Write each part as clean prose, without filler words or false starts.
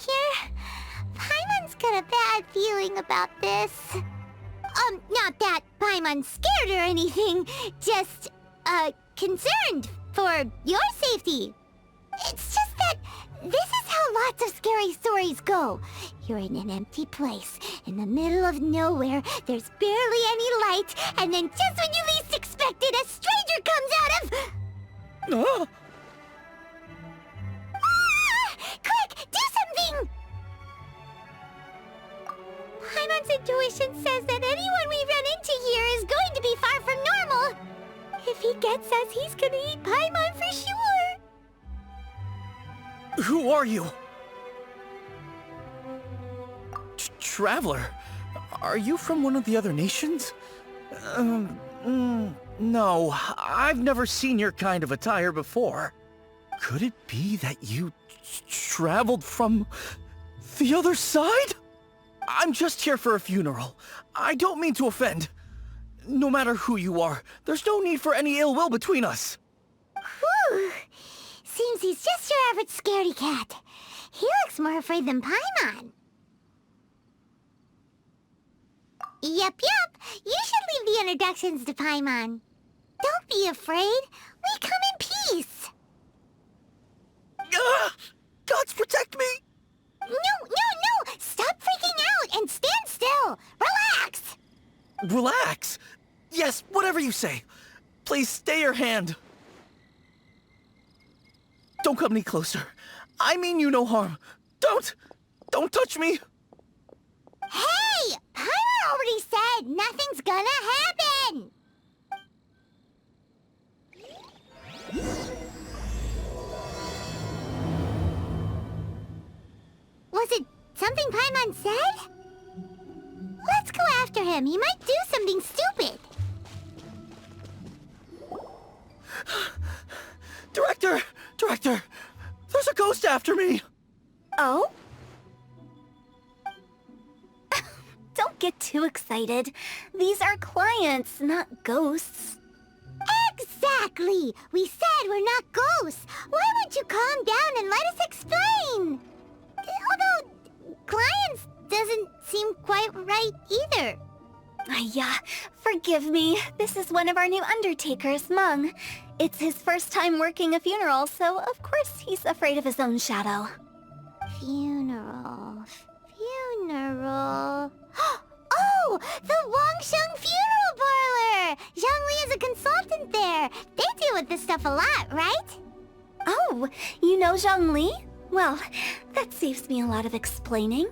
here? Paimon's got a bad feeling about this. Not that Paimon's scared or anything, just, concerned for your safety. It's just that this is how lots of scary stories go. You're in an empty place, in the middle of nowhere, there's barely any light, and then just when you least expect it, a stranger comes out of... Oh! Quick, do something! Paimon's intuition says that anyone we run into here is going to be far from normal. If he gets us, he's gonna eat Paimon for sure. Who are you? Traveler? Are you from one of the other nations? No, I've never seen your kind of attire before. Could it be that you traveled from the other side? I'm just here for a funeral. I don't mean to offend. No matter who you are, there's no need for any ill will between us. Whew. Seems he's just your average scaredy cat. He looks more afraid than Paimon. Yep. You should leave the introductions to Paimon. Don't be afraid. We come in peace. Gods protect me! No! Stop freaking out and stand still. Relax. Relax? Yes, whatever you say. Please stay your hand. Don't come any closer. I mean you no harm. Don't touch me. Hey! Paimon already said nothing's gonna happen! Was it something Paimon said? Let's go after him. He might do something stupid. Director! There's a ghost after me! Oh? Don't get too excited. These are clients, not ghosts. Exactly! We said we're not ghosts. Why won't you calm down and let us explain? Although, clients doesn't seem quite right either. Yeah, forgive me. This is one of our new undertakers, Mung. It's his first time working a funeral, so of course he's afraid of his own shadow. Funeral. Oh! The Wangsheng Funeral Parlor! Zhongli is a consultant there. They deal with this stuff a lot, right? Oh, you know Zhongli? Well, that saves me a lot of explaining.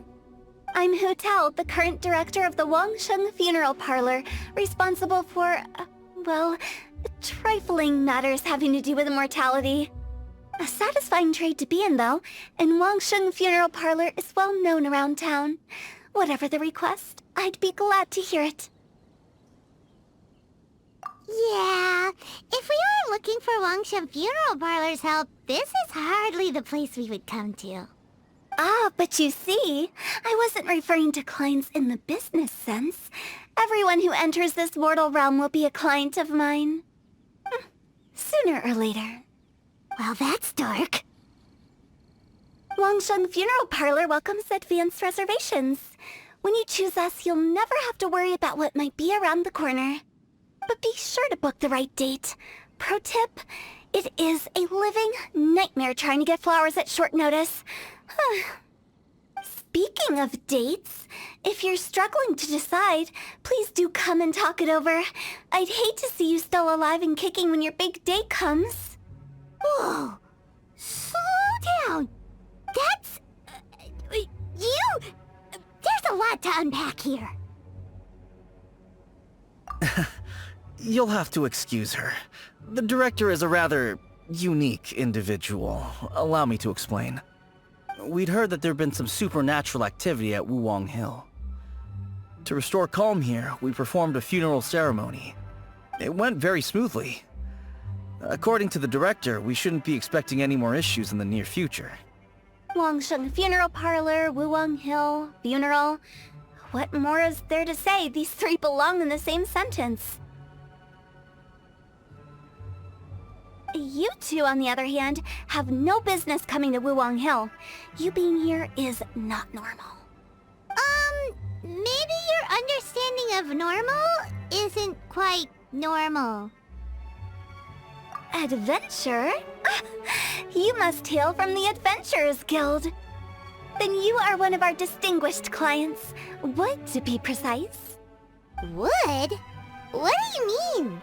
I'm Hu Tao, the current director of the Wangsheng Funeral Parlor, responsible for, well, trifling matters having to do with immortality. A satisfying trade to be in, though, and Wangsheng Funeral Parlor is well known around town. Whatever the request, I'd be glad to hear it. Yeah, if we were looking for Wangsheng Funeral Parlor's help, this is hardly the place we would come to. Ah, but you see, I wasn't referring to clients in the business sense. Everyone who enters this mortal realm will be a client of mine. Sooner or later. Well, that's dark. Wangsheng Funeral Parlor welcomes advanced reservations. When you choose us, you'll never have to worry about what might be around the corner. But be sure to book the right date. Pro tip, it is a living nightmare trying to get flowers at short notice. Speaking of dates, if you're struggling to decide, please do come and talk it over. I'd hate to see you still alive and kicking when your big day comes. Whoa! Slow down! That's... There's a lot to unpack here. You'll have to excuse her. The director is a rather unique individual. Allow me to explain. We'd heard that there'd been some supernatural activity at Wuwang Hill. To restore calm here, we performed a funeral ceremony. It went very smoothly. According to the director, we shouldn't be expecting any more issues in the near future. Wangsheng Funeral Parlor, Wuwang Hill, funeral. What more is there to say? These three belong in the same sentence. You two, on the other hand, have no business coming to Wuwang Hill. You being here is not normal. Maybe your understanding of normal isn't quite normal. Adventure? You must hail from the Adventurers Guild. Then you are one of our distinguished clients. Wood, to be precise. Wood? What do you mean?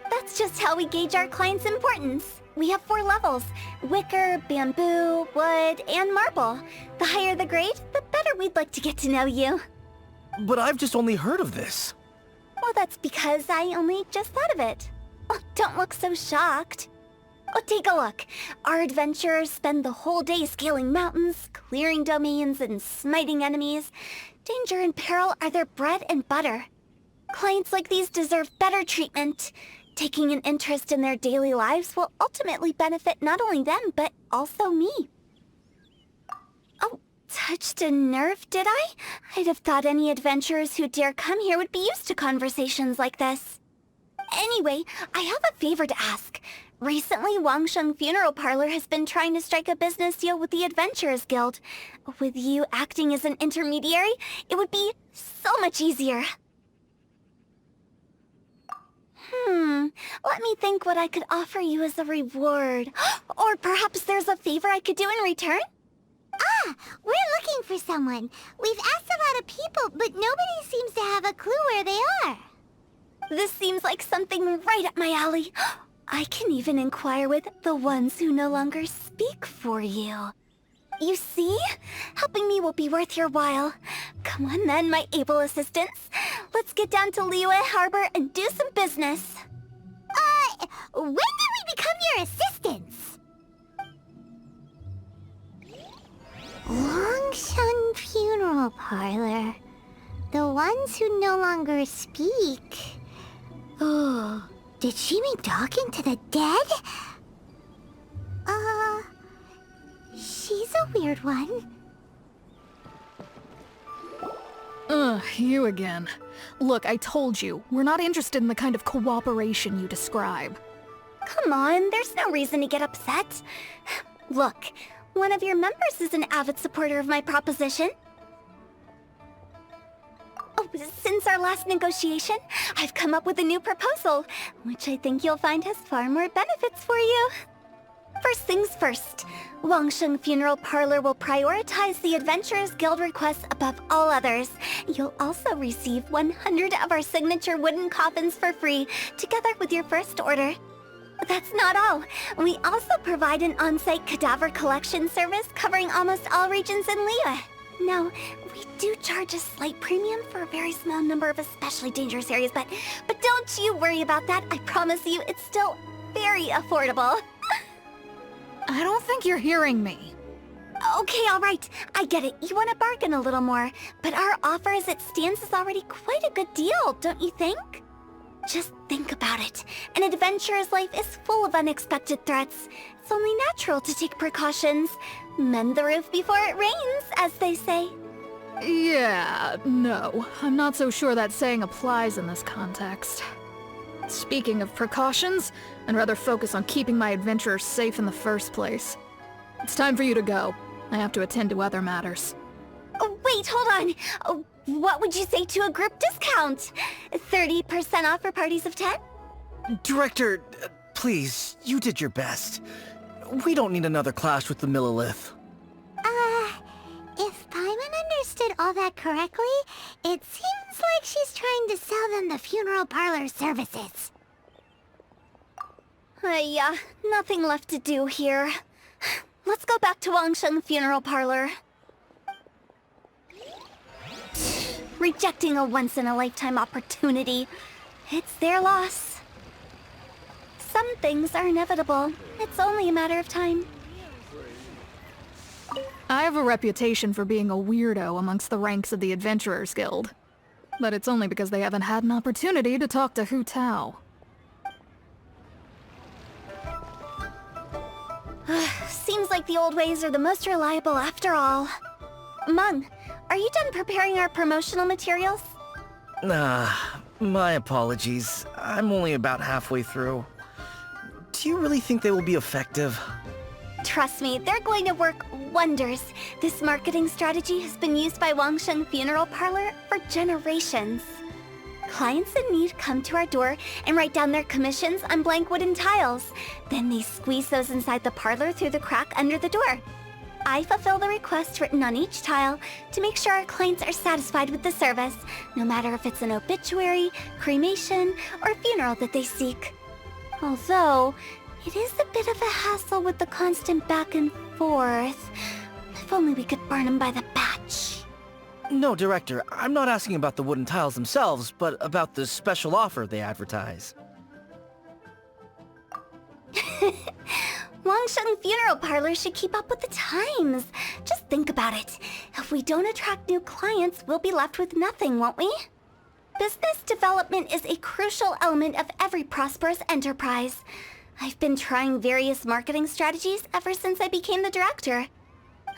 That's just how we gauge our clients' importance. We have 4 levels: wicker, bamboo, wood, and marble. The higher the grade, the better we'd like to get to know you. But I've just only heard of this. Well, that's because I only just thought of it. Oh, don't look so shocked. Oh, take a look. Our adventurers spend the whole day scaling mountains, clearing domains, and smiting enemies. Danger and peril are their bread and butter. Clients like these deserve better treatment. Taking an interest in their daily lives will ultimately benefit not only them, but also me. Oh, touched a nerve, did I? I'd have thought any adventurers who dare come here would be used to conversations like this. Anyway, I have a favor to ask. Recently, Wangsheng Funeral Parlor has been trying to strike a business deal with the Adventurers Guild. With you acting as an intermediary, it would be so much easier. Let me think what I could offer you as a reward. Or perhaps there's a favor I could do in return? Ah, we're looking for someone. We've asked a lot of people, but nobody seems to have a clue where they are. This seems like something right up my alley. I can even inquire with the ones who no longer speak for you. You see? Helping me will be worth your while. Come on then, my able assistants. Let's get down to Liyue Harbor and do some business. When did we become your assistants? Longsheng Funeral Parlor. The ones who no longer speak. Oh, did she mean talking to the dead? She's a weird one. You again. Look, I told you, we're not interested in the kind of cooperation you describe. Come on, there's no reason to get upset. Look, one of your members is an avid supporter of my proposition. Oh, since our last negotiation, I've come up with a new proposal, which I think you'll find has far more benefits for you. First things first, Wangsheng Funeral Parlor will prioritize the Adventurers Guild requests above all others. You'll also receive 100 of our signature wooden coffins for free, together with your first order. That's not all. We also provide an on-site cadaver collection service covering almost all regions in Liyue. Now, we do charge a slight premium for a very small number of especially dangerous areas, but don't you worry about that. I promise you, it's still very affordable. I don't think you're hearing me. Okay, all right. I get it. You want to bargain a little more, but our offer as it stands is already quite a good deal, don't you think? Just think about it. An adventurer's life is full of unexpected threats. It's only natural to take precautions. Mend the roof before it rains, as they say. Yeah, no. I'm not so sure that saying applies in this context. Speaking of precautions, I'd rather focus on keeping my adventurers safe in the first place. It's time for you to go. I have to attend to other matters. Oh, wait, hold on. Oh, what would you say to a group discount? 30% off for parties of 10? Director, please, you did your best. We don't need another clash with the Millilith. If Paimon understood all that correctly, it seems like she's trying to sell them the funeral parlor services. Yeah, nothing left to do here. Let's go back to Wangsheng Funeral Parlor. Rejecting a once-in-a-lifetime opportunity. It's their loss. Some things are inevitable. It's only a matter of time. I have a reputation for being a weirdo amongst the ranks of the Adventurers Guild. But it's only because they haven't had an opportunity to talk to Hu Tao. Seems like the old ways are the most reliable after all. Mung, are you done preparing our promotional materials? My apologies. I'm only about halfway through. Do you really think they will be effective? Trust me, they're going to work wonders. This marketing strategy has been used by Wangsheng Funeral Parlor for generations. Clients in need come to our door and write down their commissions on blank wooden tiles. Then they squeeze those inside the parlor through the crack under the door. I fulfill the requests written on each tile to make sure our clients are satisfied with the service, no matter if it's an obituary, cremation, or funeral that they seek. Although, it is a bit of a hassle with the constant back and forth. If only we could burn them by the batch. No, Director, I'm not asking about the wooden tiles themselves, but about the special offer they advertise. Wangsheng Funeral Parlor should keep up with the times. Just think about it. If we don't attract new clients, we'll be left with nothing, won't we? Business development is a crucial element of every prosperous enterprise. I've been trying various marketing strategies ever since I became the director.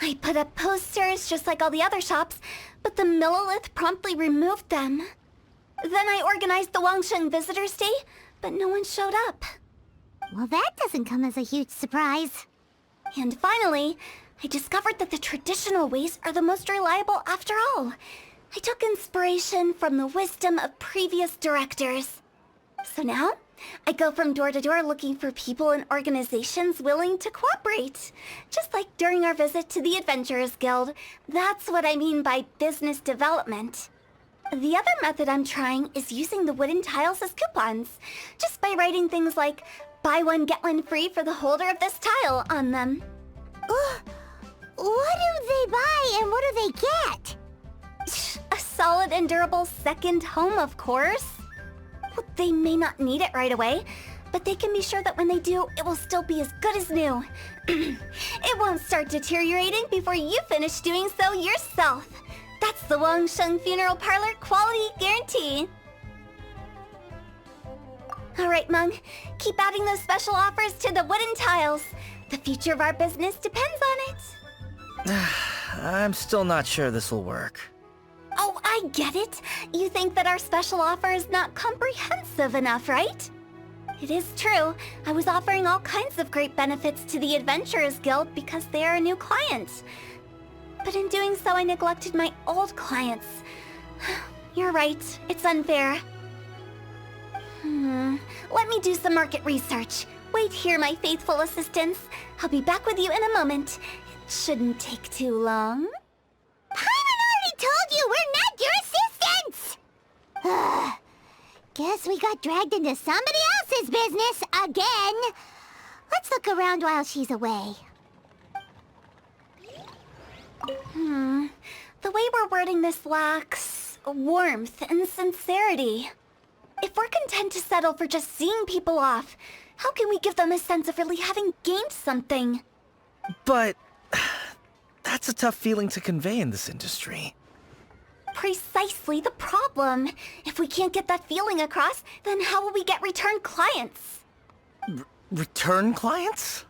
I put up posters just like all the other shops, but the Millilith promptly removed them. Then I organized the Wangsheng Visitors Day, but no one showed up. Well, that doesn't come as a huge surprise. And finally, I discovered that the traditional ways are the most reliable after all. I took inspiration from the wisdom of previous directors. So now, I go from door to door looking for people and organizations willing to cooperate. Just like during our visit to the Adventurers Guild. That's what I mean by business development. The other method I'm trying is using the wooden tiles as coupons. Just by writing things like, buy one get one free for the holder of this tile on them. What do they buy and what do they get? A solid and durable second home, of course. Well, they may not need it right away, but they can be sure that when they do, it will still be as good as new. It won't start deteriorating before you finish doing so yourself. That's the Wangsheng Funeral Parlor quality guarantee. Alright, Mung. Keep adding those special offers to the wooden tiles. The future of our business depends on it. I'm still not sure this will work. Oh, I get it. You think that our special offer is not comprehensive enough, right? It is true. I was offering all kinds of great benefits to the Adventurers Guild because they are a new client. But in doing so, I neglected my old clients. You're right. It's unfair. Let me do some market research. Wait here, my faithful assistants. I'll be back with you in a moment. It shouldn't take too long. Paimon already told you we're not your assistants! Guess we got dragged into somebody else's business again. Let's look around while she's away. The way we're wording this lacks warmth and sincerity. If we're content to settle for just seeing people off, how can we give them a sense of really having gained something? But that's a tough feeling to convey in this industry. Precisely the problem. If we can't get that feeling across, then how will we get return clients? Return clients?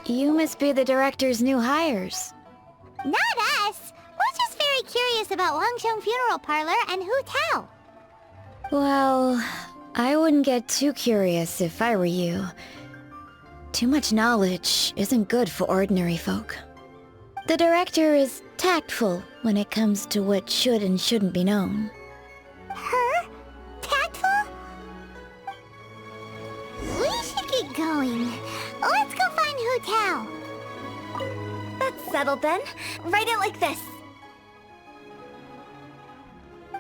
You must be the director's new hires. Not us! We're just very curious about Wangsheng Funeral Parlor and Hu Tao. Well, I wouldn't get too curious if I were you. Too much knowledge isn't good for ordinary folk. The director is tactful when it comes to what should and shouldn't be known. Her? Tactful? We should get going. Let's go find Hu Tao. That's settled then. Write it like this.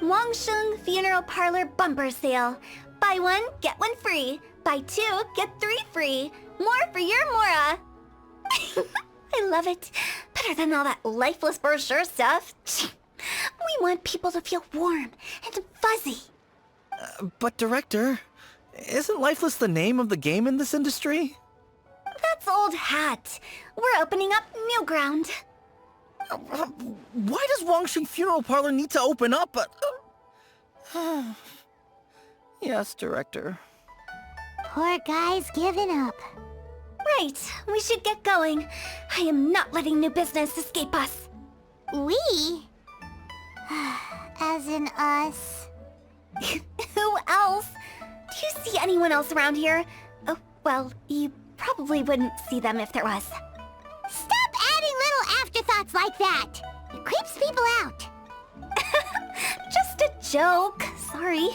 Wangsheng Funeral Parlor Bumper Sale. Buy one, get one free. Buy two, get three free. More for your Mora. I love it. Better than all that lifeless brochure stuff. We want people to feel warm and fuzzy. But Director, isn't Lifeless the name of the game in this industry? That's old hat. We're opening up new ground. Why does Wangsheng Funeral Parlor need to open up? Yes, Director. Poor guy's giving up. Right, we should get going. I am not letting new business escape us. We? As in us. Who else? Do you see anyone else around here? Oh, well, you probably wouldn't see them if there was. Stop adding little afterthoughts like that! It creeps people out. Just a joke. Sorry.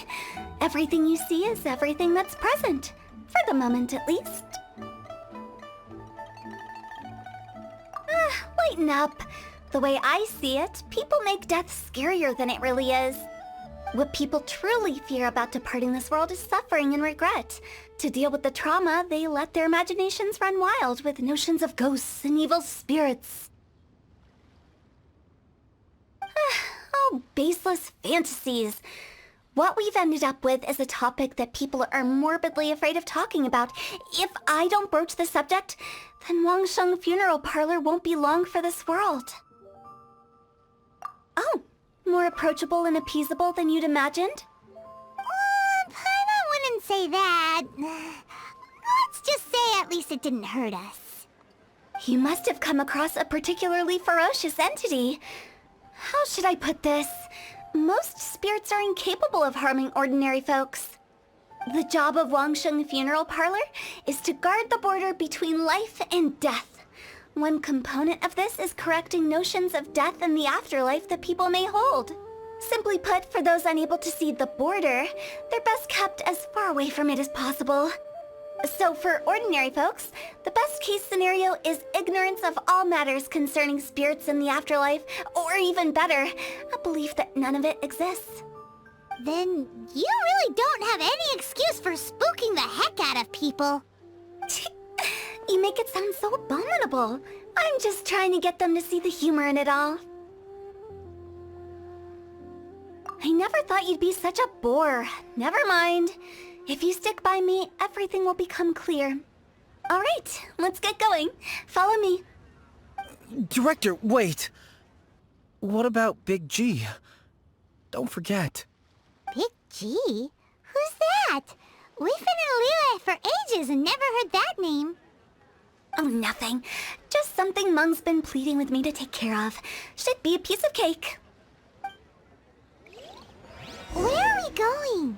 Everything you see is everything that's present. For the moment, at least. Lighten up. The way I see it, people make death scarier than it really is. What people truly fear about departing this world is suffering and regret. To deal with the trauma, they let their imaginations run wild with notions of ghosts and evil spirits. Oh, baseless fantasies. What we've ended up with is a topic that people are morbidly afraid of talking about. If I don't broach the subject, then Wangsheng Funeral Parlor won't be long for this world. Oh, more approachable and appeasable than you'd imagined? Paimon wouldn't say that. Let's just say at least it didn't hurt us. You must have come across a particularly ferocious entity. How should I put this? Most spirits are incapable of harming ordinary folks. The job of Wangsheng Funeral Parlor is to guard the border between life and death. One component of this is correcting notions of death and the afterlife that people may hold. Simply put, for those unable to see the border, they're best kept as far away from it as possible. So for ordinary folks, the best case scenario is ignorance of all matters concerning spirits in the afterlife, or even better, a belief that none of it exists. Then you really don't have any excuse for spooking the heck out of people. You make it sound so abominable. I'm just trying to get them to see the humor in it all. I never thought you'd be such a bore. Never mind. If you stick by me, everything will become clear. All right, let's get going. Follow me. Director, wait! What about Big G? Don't forget. Big G? Who's that? We've been in Liyue for ages and never heard that name. Oh, nothing. Just something Mung's been pleading with me to take care of. Should be a piece of cake. Where are we going?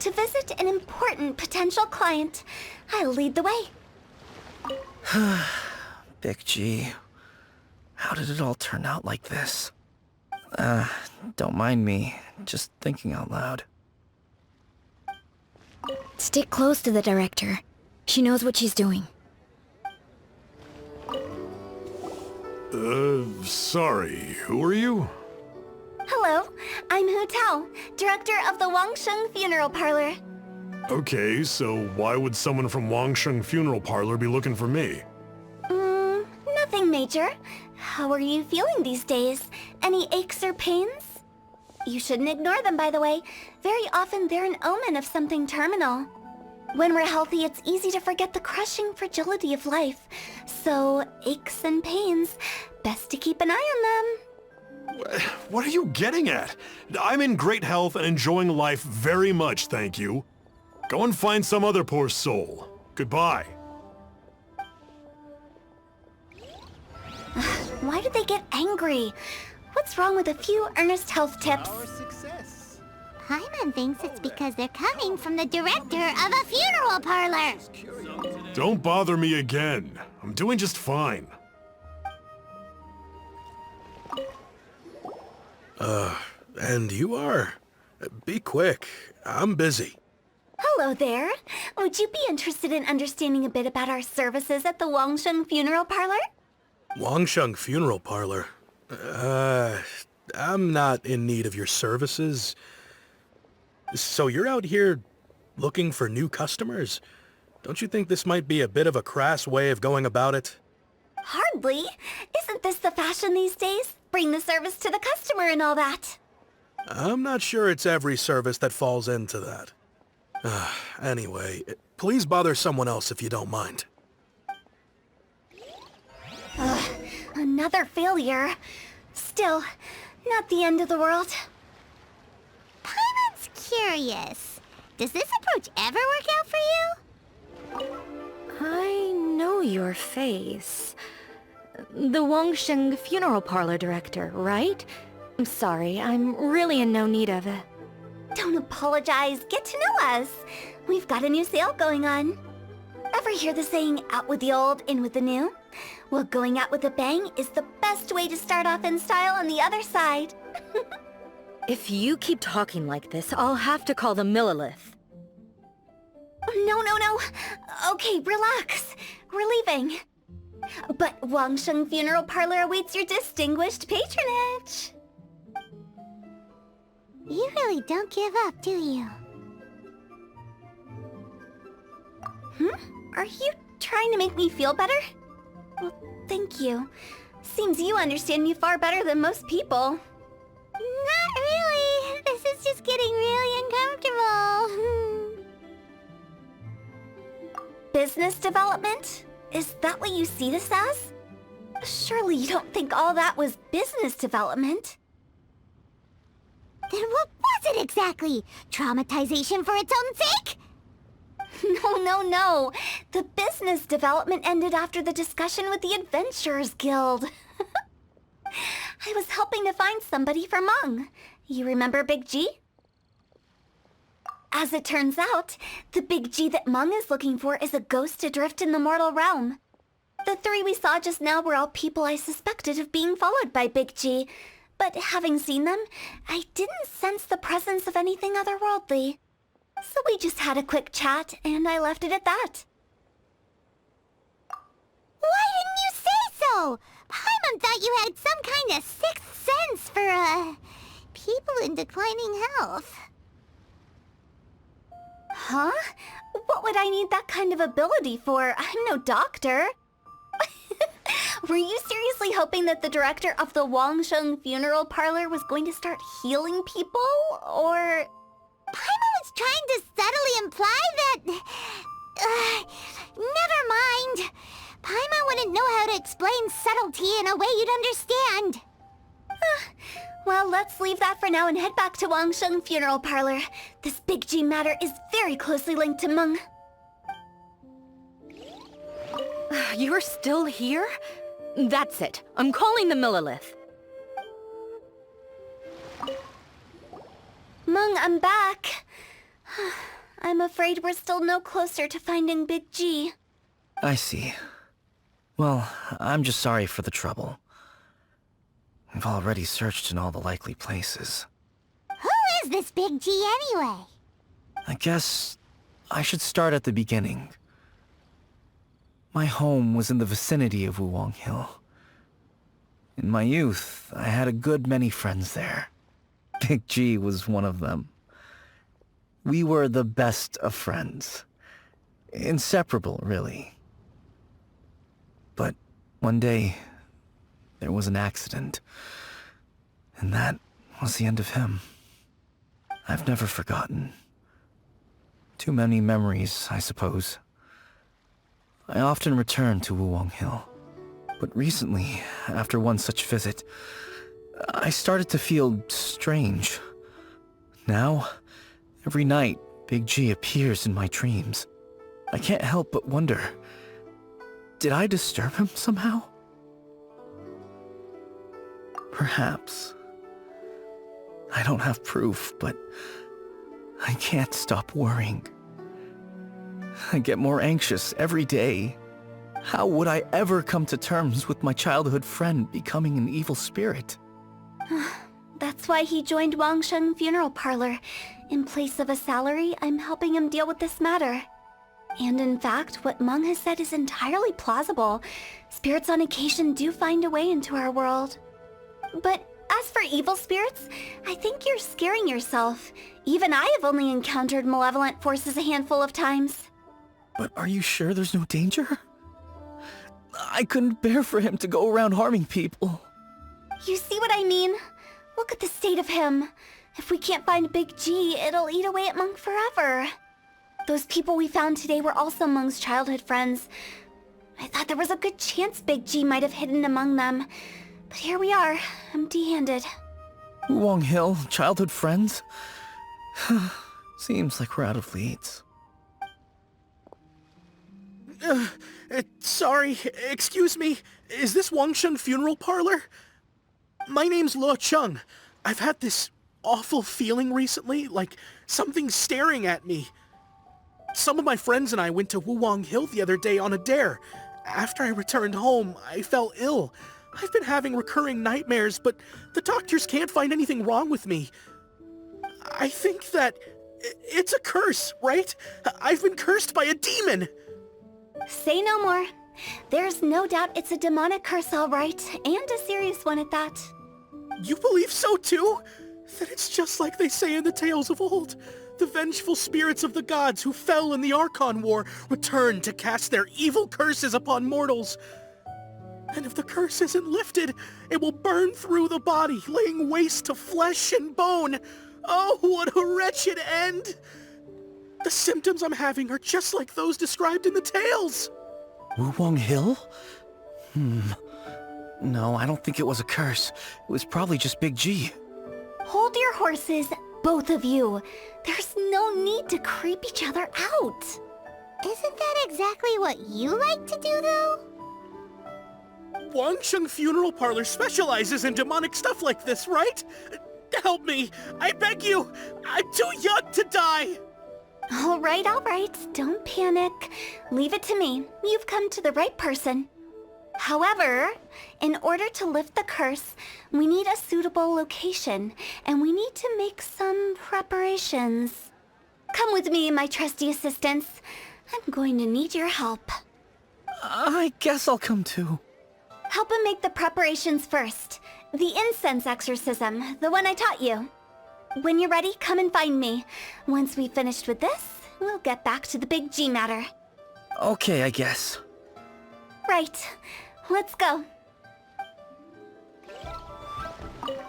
To visit an important potential client. I'll lead the way. Big G. How did it all turn out like this? Don't mind me. Just thinking out loud. Stick close to the director. She knows what she's doing. Sorry, who are you? Hello, I'm Hu Tao, director of the Wangsheng Funeral Parlor. Okay, so why would someone from Wangsheng Funeral Parlor be looking for me? Nothing major. How are you feeling these days? Any aches or pains? You shouldn't ignore them, by the way. Very often they're an omen of something terminal. When we're healthy, it's easy to forget the crushing fragility of life. So, aches and pains, best to keep an eye on them. What are you getting at? I'm in great health and enjoying life very much, thank you. Go and find some other poor soul. Goodbye. Why do they get angry? What's wrong with a few earnest health tips? Paimon thinks it's because they're coming from the director of a funeral parlor. Don't bother me again. I'm doing just fine. And you are? Be quick. I'm busy. Hello there. Would you be interested in understanding a bit about our services at the Wangsheng Funeral Parlor? Wangsheng Funeral Parlor? I'm not in need of your services. So you're out here looking for new customers? Don't you think this might be a bit of a crass way of going about it? Hardly. Isn't this the fashion these days? Bring the service to the customer and all that. I'm not sure it's every service that falls into that. Anyway, please bother someone else if you don't mind. Another failure. Still, not the end of the world. Paimon's curious. Does this approach ever work out for you? I know your face. The Wangsheng Funeral Parlor director, right? I'm sorry, I'm really in no need of it. Don't apologize. Get to know us. We've got a new sale going on. Ever hear the saying, out with the old, in with the new? Well, going out with a bang is the best way to start off in style on the other side. If you keep talking like this, I'll have to call the Millilith. No. Okay, relax. We're leaving. But Wangsheng Funeral Parlor awaits your distinguished patronage. You really don't give up, do you? Are you trying to make me feel better? Well, thank you. Seems you understand me far better than most people. Not really. This is just getting really uncomfortable. Business development? Is that what you see this as? Surely you don't think all that was business development? Then what was it exactly? Traumatization for its own sake? No. The business development ended after the discussion with the Adventurers Guild. I was helping to find somebody for Mung. You remember Big G? As it turns out, the Big G that Mung is looking for is a ghost adrift in the mortal realm. The three we saw just now were all people I suspected of being followed by Big G, but having seen them, I didn't sense the presence of anything otherworldly. So we just had a quick chat, and I left it at that. Why didn't you say so? Paimon thought you had some kind of sixth sense for, people in declining health. Huh? What would I need that kind of ability for? I'm no doctor. Were you seriously hoping that the director of the Wangsheng Funeral Parlor was going to start healing people, or...? Paimon was trying to subtly imply that... never mind. Paimon wouldn't know how to explain subtlety in a way you'd understand. Well, let's leave that for now and head back to Wangsheng Funeral Parlor. This Big G matter is very closely linked to Mung. You're still here? That's it. I'm calling the Millilith. Mung, I'm back. I'm afraid we're still no closer to finding Big G. I see. Well, I'm just sorry for the trouble. We've already searched in all the likely places. Who is this Big G anyway? I guess I should start at the beginning. My home was in the vicinity of Wuwang Hill. In my youth, I had a good many friends there. Big G was one of them. We were the best of friends. Inseparable, really. But one day, there was an accident. And that was the end of him. I've never forgotten. Too many memories, I suppose. I often return to Wuwang Hill. But recently, after one such visit, I started to feel strange. Now, every night, Big G appears in my dreams. I can't help but wonder, did I disturb him somehow? Perhaps. I don't have proof, but I can't stop worrying. I get more anxious every day. How would I ever come to terms with my childhood friend becoming an evil spirit? That's why he joined Wangsheng Funeral Parlor. In place of a salary, I'm helping him deal with this matter. And in fact, what Mung has said is entirely plausible. Spirits on occasion do find a way into our world. But as for evil spirits, I think you're scaring yourself. Even I have only encountered malevolent forces a handful of times. But are you sure there's no danger? I couldn't bear for him to go around harming people. You see what I mean? Look at the state of him. If we can't find Big G, it'll eat away at Mung forever. Those people we found today were also Mung's childhood friends. I thought there was a good chance Big G might have hidden among them. But here we are, empty-handed. Wuwang Hill, childhood friends? Seems like we're out of leads. Sorry, excuse me. Is this Wangsheng Funeral Parlor? My name's Luo Chung. I've had this awful feeling recently, like something staring at me. Some of my friends and I went to Wuwang Hill the other day on a dare. After I returned home, I fell ill. I've been having recurring nightmares, but the doctors can't find anything wrong with me. I think that it's a curse, right? I've been cursed by a demon. Say no more. There's no doubt it's a demonic curse, all right, and a serious one at that. You believe so too? Then it's just like they say in the tales of old. The vengeful spirits of the gods who fell in the Archon War return to cast their evil curses upon mortals. And if the curse isn't lifted, it will burn through the body, laying waste to flesh and bone. Oh, what a wretched end! The symptoms I'm having are just like those described in the tales. Wuwang Hill? No, I don't think it was a curse. It was probably just Big G. Hold your horses, both of you. There's no need to creep each other out. Isn't that exactly what you like to do, though? Wangsheng Funeral Parlor specializes in demonic stuff like this, right? Help me! I beg you! I'm too young to die! All right, don't panic. Leave it to me. You've come to the right person. However, in order to lift the curse, we need a suitable location, and we need to make some preparations. Come with me, my trusty assistants. I'm going to need your help. I guess I'll come too. Help him make the preparations first. The incense exorcism, the one I taught you. When you're ready, come and find me. Once we've finished with this, we'll get back to the Big G matter. Okay, I guess. Right. Let's go.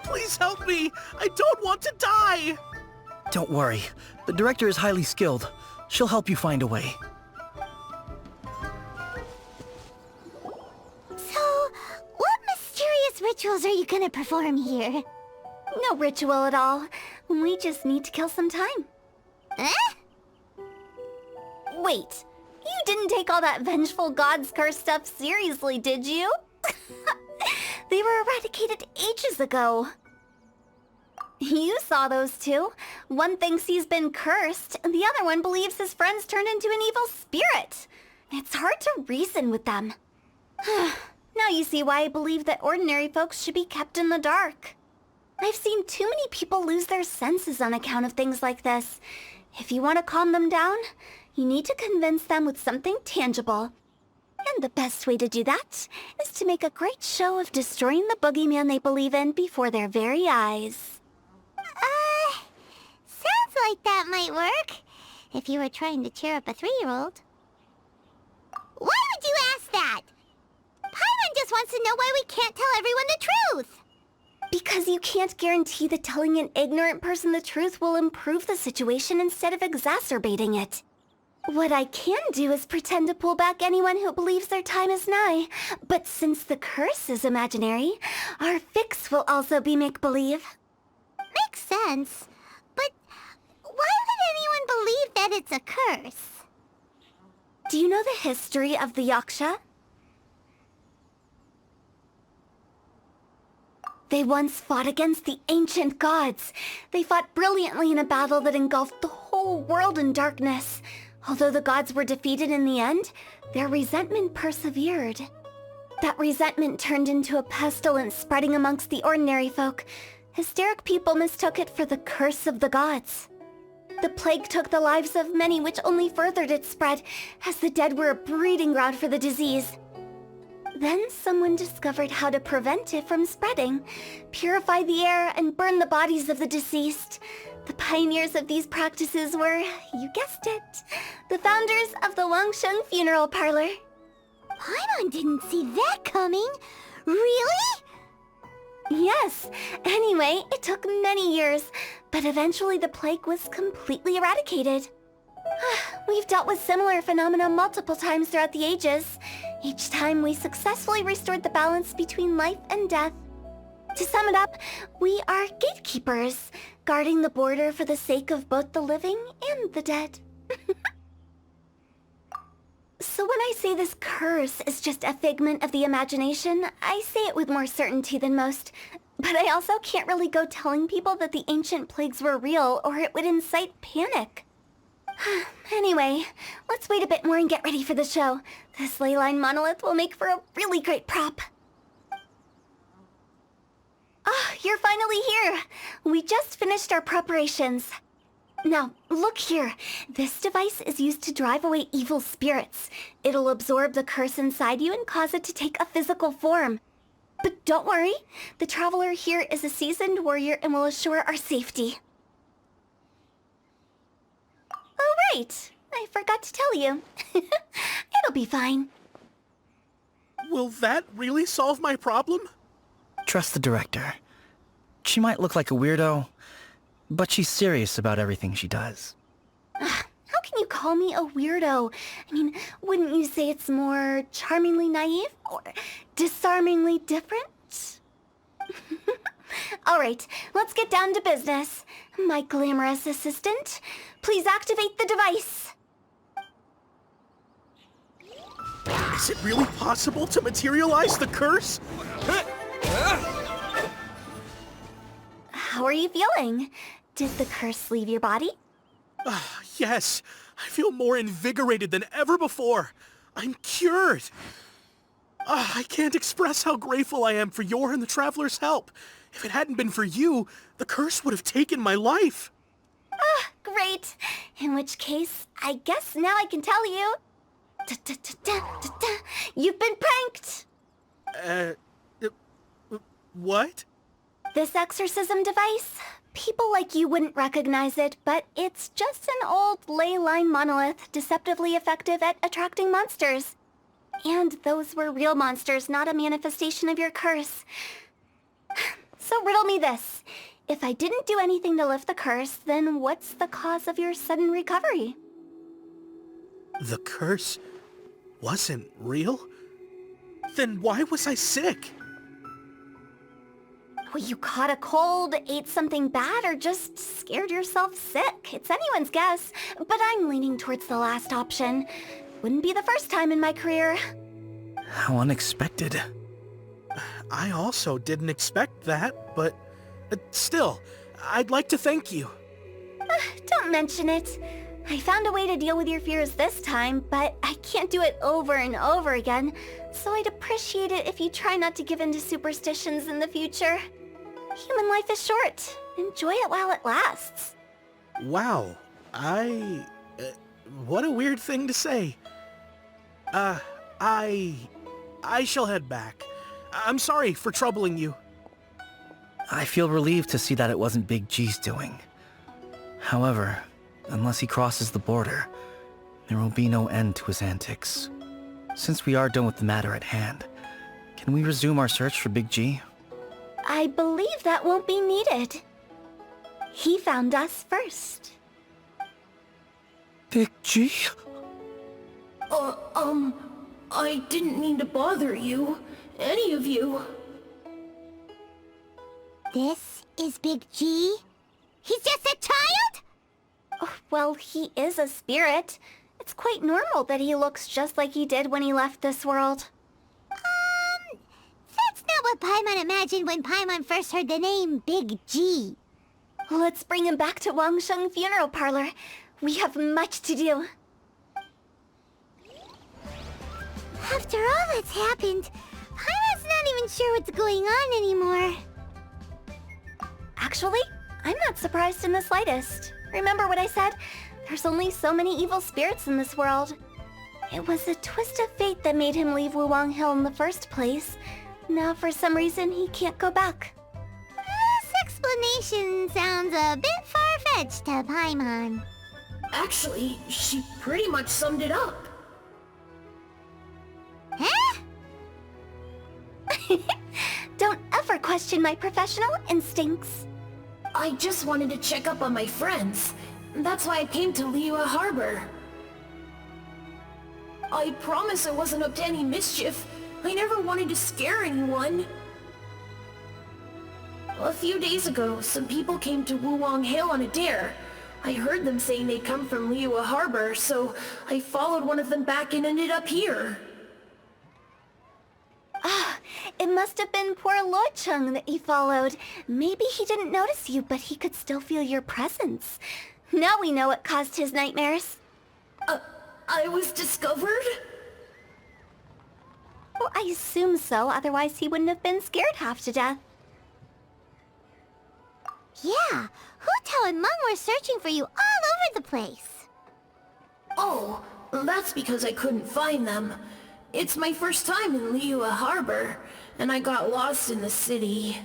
Please help me! I don't want to die! Don't worry. The director is highly skilled. She'll help you find a way. So, what mysterious rituals are you gonna perform here? No ritual at all. We just need to kill some time. Eh? Wait, you didn't take all that vengeful god's curse stuff seriously, did you? They were eradicated ages ago. You saw those two. One thinks he's been cursed, and the other one believes his friends turned into an evil spirit. It's hard to reason with them. Now you see why I believe that ordinary folks should be kept in the dark. I've seen too many people lose their senses on account of things like this. If you want to calm them down, you need to convince them with something tangible. And the best way to do that is to make a great show of destroying the boogeyman they believe in before their very eyes. Sounds like that might work. If you were trying to cheer up a 3-year-old. Why would you ask that? Paimon just wants to know why we can't tell everyone the truth. Because you can't guarantee that telling an ignorant person the truth will improve the situation instead of exacerbating it. What I can do is pretend to pull back anyone who believes their time is nigh. But since the curse is imaginary, our fix will also be make-believe. Makes sense. But why would anyone believe that it's a curse? Do you know the history of the Yaksha? They once fought against the ancient gods. They fought brilliantly in a battle that engulfed the whole world in darkness. Although the gods were defeated in the end, their resentment persevered. That resentment turned into a pestilence spreading amongst the ordinary folk. Hysteric people mistook it for the curse of the gods. The plague took the lives of many, which only furthered its spread, as the dead were a breeding ground for the disease. Then someone discovered how to prevent it from spreading, purify the air, and burn the bodies of the deceased. The pioneers of these practices were, you guessed it, the founders of the Wangsheng Funeral Parlor. Paimon didn't see that coming. Really? Yes. Anyway, it took many years, but eventually the plague was completely eradicated. We've dealt with similar phenomena multiple times throughout the ages. Each time we successfully restored the balance between life and death. To sum it up, we are gatekeepers, guarding the border for the sake of both the living and the dead. So when I say this curse is just a figment of the imagination, I say it with more certainty than most. But I also can't really go telling people that the ancient plagues were real, or it would incite panic. Anyway, let's wait a bit more and get ready for the show. This leyline monolith will make for a really great prop. Ah, you're finally here! We just finished our preparations. Now, look here. This device is used to drive away evil spirits. It'll absorb the curse inside you and cause it to take a physical form. But don't worry, the Traveler here is a seasoned warrior and will assure our safety. Oh right, I forgot to tell you. It'll be fine. Will that really solve my problem? Trust the director. She might look like a weirdo, but she's serious about everything she does. How can you call me a weirdo? I mean, wouldn't you say it's more charmingly naive or disarmingly different? All right, let's get down to business. My glamorous assistant, please activate the device. Is it really possible to materialize the curse? How are you feeling? Did the curse leave your body? Yes, I feel more invigorated than ever before. I'm cured. I can't express how grateful I am for your and the Traveler's help. If it hadn't been for you, the curse would have taken my life. Great. In which case, I guess now I can tell you. You've been pranked! What? This exorcism device? People like you wouldn't recognize it, but it's just an old ley line monolith deceptively effective at attracting monsters. And those were real monsters, not a manifestation of your curse. So riddle me this. If I didn't do anything to lift the curse, then what's the cause of your sudden recovery? The curse wasn't real? Then why was I sick? Well, you caught a cold, ate something bad, or just scared yourself sick. It's anyone's guess, but I'm leaning towards the last option. Wouldn't be the first time in my career. How unexpected. I also didn't expect that, but still, I'd like to thank you. Don't mention it. I found a way to deal with your fears this time, but I can't do it over and over again, so I'd appreciate it if you try not to give in to superstitions in the future. Human life is short. Enjoy it while it lasts. Wow, what a weird thing to say. I shall head back. I'm sorry for troubling you. I feel relieved to see that it wasn't Big G's doing. However, unless he crosses the border, there will be no end to his antics. Since we are done with the matter at hand, can we resume our search for Big G? I believe that won't be needed. He found us first. Big G? I didn't mean to bother you. Any of you. This is Big G? He's just a child? Oh, well, he is a spirit. It's quite normal that he looks just like he did when he left this world. That's not what Paimon imagined when Paimon first heard the name Big G. Let's bring him back to Wangsheng Funeral Parlor. We have much to do. After all that's happened, Paimon's not even sure what's going on anymore. Actually, I'm not surprised in the slightest. Remember what I said? There's only so many evil spirits in this world. It was a twist of fate that made him leave Wuwang Hill in the first place. Now for some reason he can't go back. This explanation sounds a bit far-fetched to Paimon. Actually, she pretty much summed it up. Huh? Don't ever question my professional instincts. I just wanted to check up on my friends. That's why I came to Liyue Harbor. I promise I wasn't up to any mischief. I never wanted to scare anyone. A few days ago, some people came to Wuwang Hill on a dare. I heard them saying they'd come from Liyue Harbor, so I followed one of them back and ended up here. It must have been poor Luocheng that you followed. Maybe he didn't notice you, but he could still feel your presence. Now we know what caused his nightmares. I was discovered? Well, I assume so, otherwise he wouldn't have been scared half to death. Yeah, Hu Tao and Meng were searching for you all over the place. Oh, that's because I couldn't find them. It's my first time in Liyue Harbor, and I got lost in the city.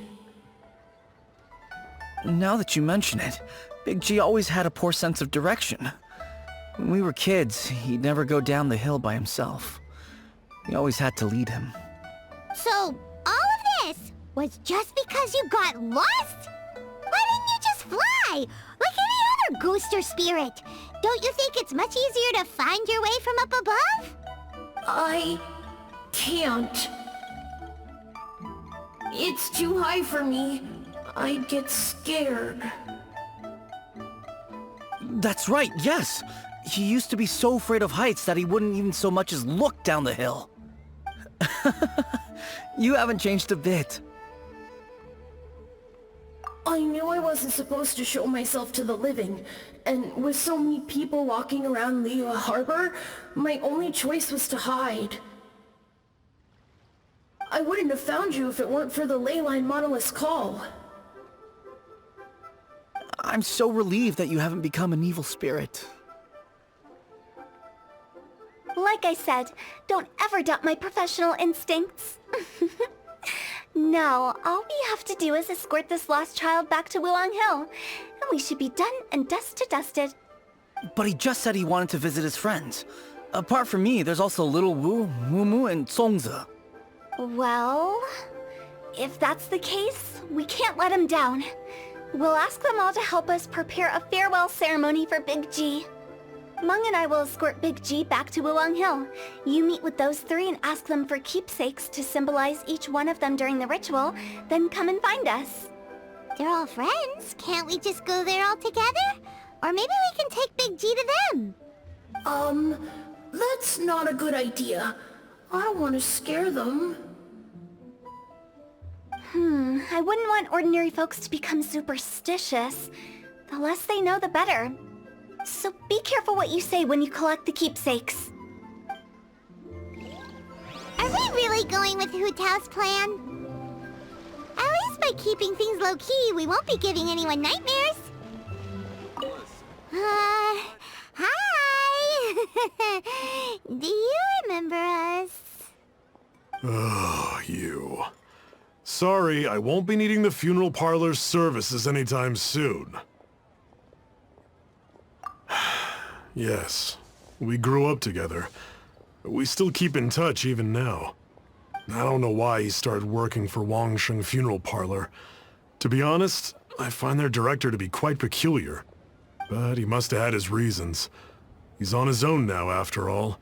Now that you mention it, Big G always had a poor sense of direction. When we were kids, he'd never go down the hill by himself. We always had to lead him. So, all of this was just because you got lost? Why didn't you just fly? Like any other ghost or spirit? Don't you think it's much easier to find your way from up above? I can't. It's too high for me. I'd get scared. That's right, yes! He used to be so afraid of heights that he wouldn't even so much as look down the hill. You haven't changed a bit. I knew I wasn't supposed to show myself to the living, and with so many people walking around Liyue Harbor, my only choice was to hide. I wouldn't have found you if it weren't for the Leyline Monolith's call. I'm so relieved that you haven't become an evil spirit. Like I said, don't ever doubt my professional instincts. No, all we have to do is escort this lost child back to Wuang Hill, and we should be done and dust to dusted. But he just said he wanted to visit his friends. Apart from me, there's also Little Wu, Mumu, and Songze. Well, if that's the case, we can't let him down. We'll ask them all to help us prepare a farewell ceremony for Big G. Meng and I will escort Big G back to Wuang Hill. You meet with those three and ask them for keepsakes to symbolize each one of them during the ritual, then come and find us. They're all friends. Can't we just go there all together? Or maybe we can take Big G to them. That's not a good idea. I don't want to scare them. I wouldn't want ordinary folks to become superstitious. The less they know, the better. So be careful what you say when you collect the keepsakes. Are we really going with Hu Tao's plan? At least by keeping things low-key, we won't be giving anyone nightmares. Hi! Do you remember us? Oh, you. Sorry, I won't be needing the funeral parlor's services anytime soon. Yes, we grew up together. We still keep in touch even now. I don't know why he started working for Wangsheng Funeral Parlor. To be honest, I find their director to be quite peculiar. But he must have had his reasons. He's on his own now, after all.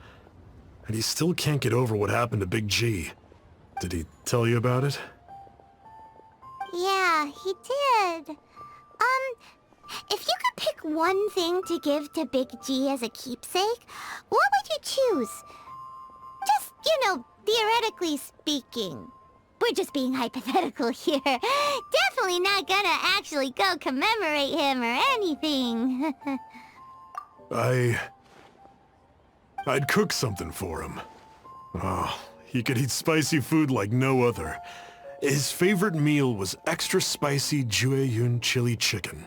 And he still can't get over what happened to Big G. Did he tell you about it? Yeah, he did. If you could pick one thing to give to Big G as a keepsake, what would you choose? Just, theoretically speaking. We're just being hypothetical here. Definitely not gonna actually go commemorate him or anything. I'd cook something for him. Oh, he could eat spicy food like no other. His favorite meal was extra spicy Jueyun chili chicken.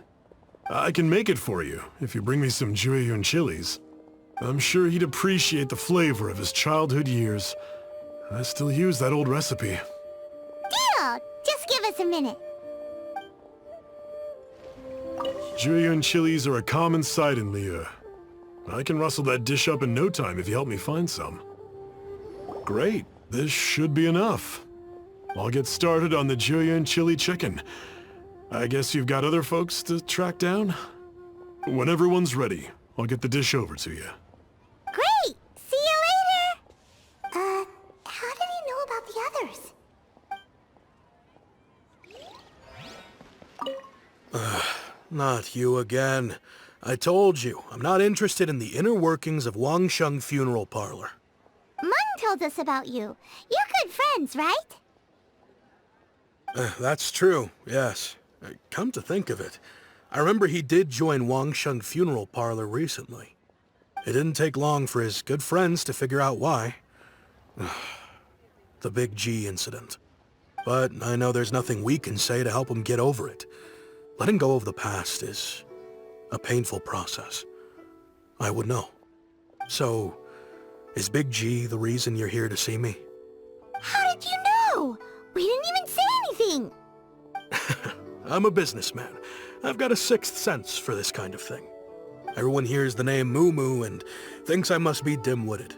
I can make it for you if you bring me some Jueyun chilies. I'm sure he'd appreciate the flavor of his childhood years. I still use that old recipe. Deal! Just give us a minute. Jueyun chilies are a common sight in Liyue. I can rustle that dish up in no time if you help me find some. Great, this should be enough. I'll get started on the Jueyun chili chicken. I guess you've got other folks to track down? When everyone's ready, I'll get the dish over to you. Great! See you later! How did he know about the others? Not you again. I told you, I'm not interested in the inner workings of Wangsheng Funeral Parlor. Meng told us about you. You're good friends, right? That's true, yes. Come to think of it, I remember he did join Wangsheng Funeral Parlor recently. It didn't take long for his good friends to figure out why. The Big G incident. But I know there's nothing we can say to help him get over it. Letting go of the past is a painful process. I would know. So, is Big G the reason you're here to see me? How did you know? We didn't even say anything. I'm a businessman. I've got a sixth sense for this kind of thing. Everyone hears the name Moo Moo and thinks I must be dim-witted.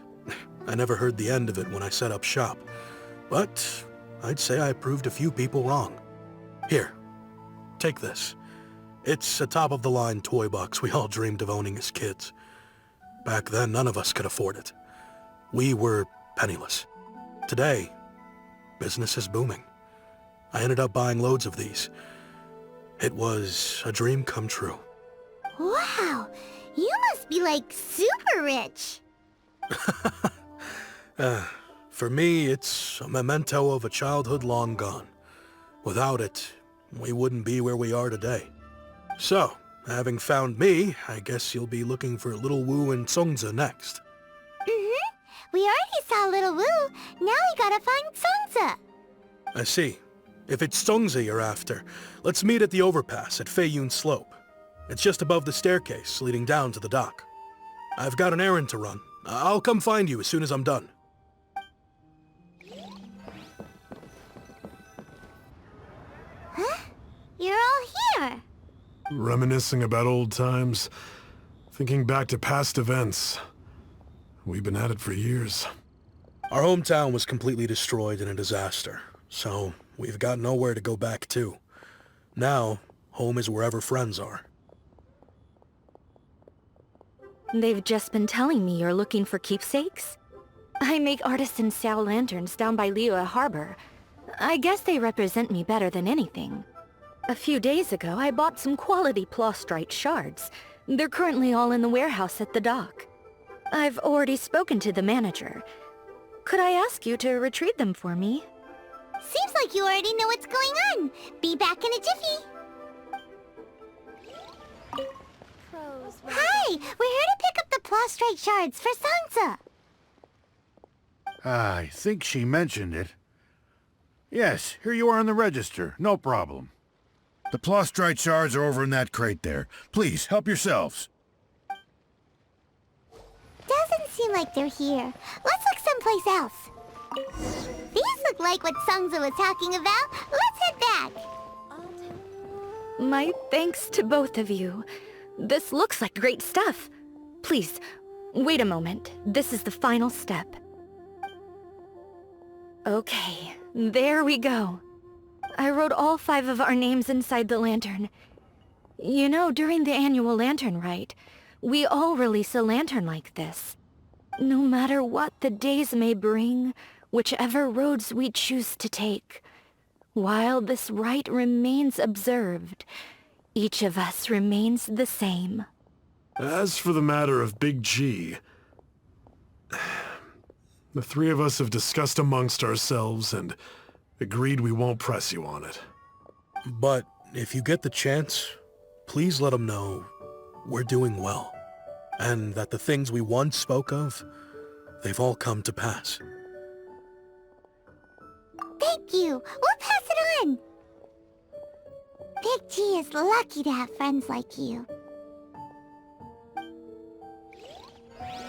I never heard the end of it when I set up shop. But I'd say I proved a few people wrong. Here, take this. It's a top-of-the-line toy box we all dreamed of owning as kids. Back then, none of us could afford it. We were penniless. Today, business is booming. I ended up buying loads of these. It was a dream come true. Wow, you must be like super rich. For me, it's a memento of a childhood long gone. Without it, we wouldn't be where we are today. So, having found me, I guess you'll be looking for Little Wu and Songza next. We already saw Little Wu. Now we gotta find Songza. I see. If it's Songza you're after, let's meet at the overpass at Feiyun Slope. It's just above the staircase leading down to the dock. I've got an errand to run. I'll come find you as soon as I'm done. Huh? You're all here. Reminiscing about old times, thinking back to past events. We've been at it for years. Our hometown was completely destroyed in a disaster, so we've got nowhere to go back to. Now, home is wherever friends are. They've just been telling me you're looking for keepsakes? I make artisan Xiao lanterns down by Liyue Harbor. I guess they represent me better than anything. A few days ago, I bought some quality plastrite shards. They're currently all in the warehouse at the dock. I've already spoken to the manager. Could I ask you to retrieve them for me? Seems like you already know what's going on. Be back in a jiffy. Hi, we're here to pick up the plastrite shards for Sansa. I think she mentioned it. Yes, here you are on the register. No problem. The plastrite shards are over in that crate there. Please, help yourselves. Doesn't seem like they're here. Let's look someplace else. These look like what Sungza was talking about. Let's head back. My thanks to both of you. This looks like great stuff. Please, wait a moment. This is the final step. Okay, there we go. I wrote all 5 of our names inside the lantern. You know, during the annual lantern rite, we all release a lantern like this. No matter what the days may bring, whichever roads we choose to take, while this rite remains observed, each of us remains the same. As for the matter of Big G, the 3 of us have discussed amongst ourselves and agreed we won't press you on it. But if you get the chance, please let them know we're doing well, and that the things we once spoke of, they've all come to pass. Thank you. We'll pass it on. Big G is lucky to have friends like you.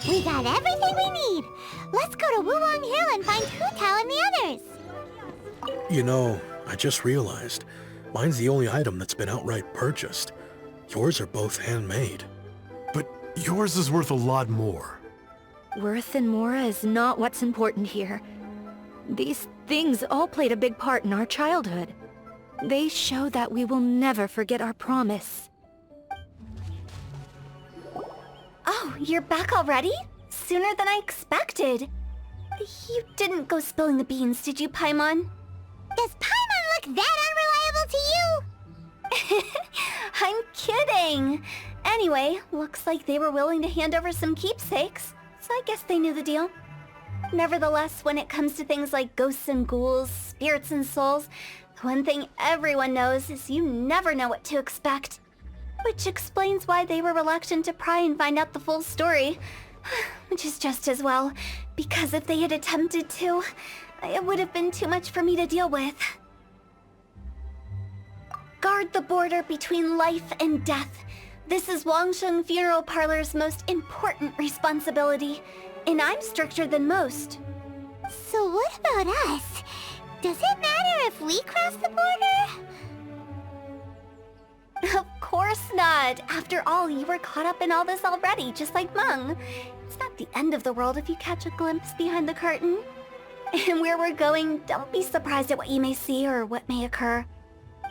We got everything we need. Let's go to Wulong Hill and find Hu Tao and the others. You know, I just realized, mine's the only item that's been outright purchased. Yours are both handmade. But yours is worth a lot more. Worth and more is not what's important here. These things all played a big part in our childhood. They show that we will never forget our promise. Oh, you're back already? Sooner than I expected. You didn't go spilling the beans, did you, Paimon? Does Paimon look that unreliable to you? I'm kidding. Anyway, looks like they were willing to hand over some keepsakes, so I guess they knew the deal. Nevertheless, when it comes to things like ghosts and ghouls, spirits and souls, One thing everyone knows is you never know what to expect. Which explains why they were reluctant to pry and find out the full story. Which is just as well, because if they had attempted to, it would have been too much for me to deal with. Guard the border between life and death. This is Wangsheng Funeral Parlor's most important responsibility, and I'm stricter than most. So what about us? Does it matter if we cross the border? Of course not. After all, you were caught up in all this already, just like Meng. It's not the end of the world if you catch a glimpse behind the curtain. And where we're going, don't be surprised at what you may see or what may occur.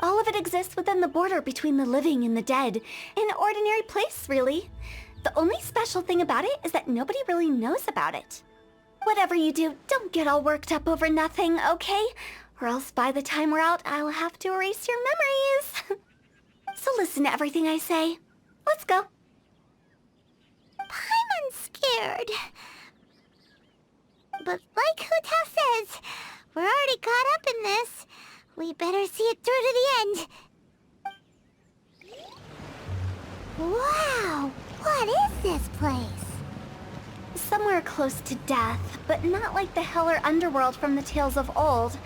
All of it exists within the border between the living and the dead. An ordinary place, really. The only special thing about it is that nobody really knows about it. Whatever you do, don't get all worked up over nothing, okay? Or else by the time we're out, I'll have to erase your memories. So listen to everything I say. Let's go. Paimon's scared. But like Hu Tao says, we're already caught up in this. We better see it through to the end. Wow! What is this place? Somewhere close to death, but not like the hell or underworld from the tales of old.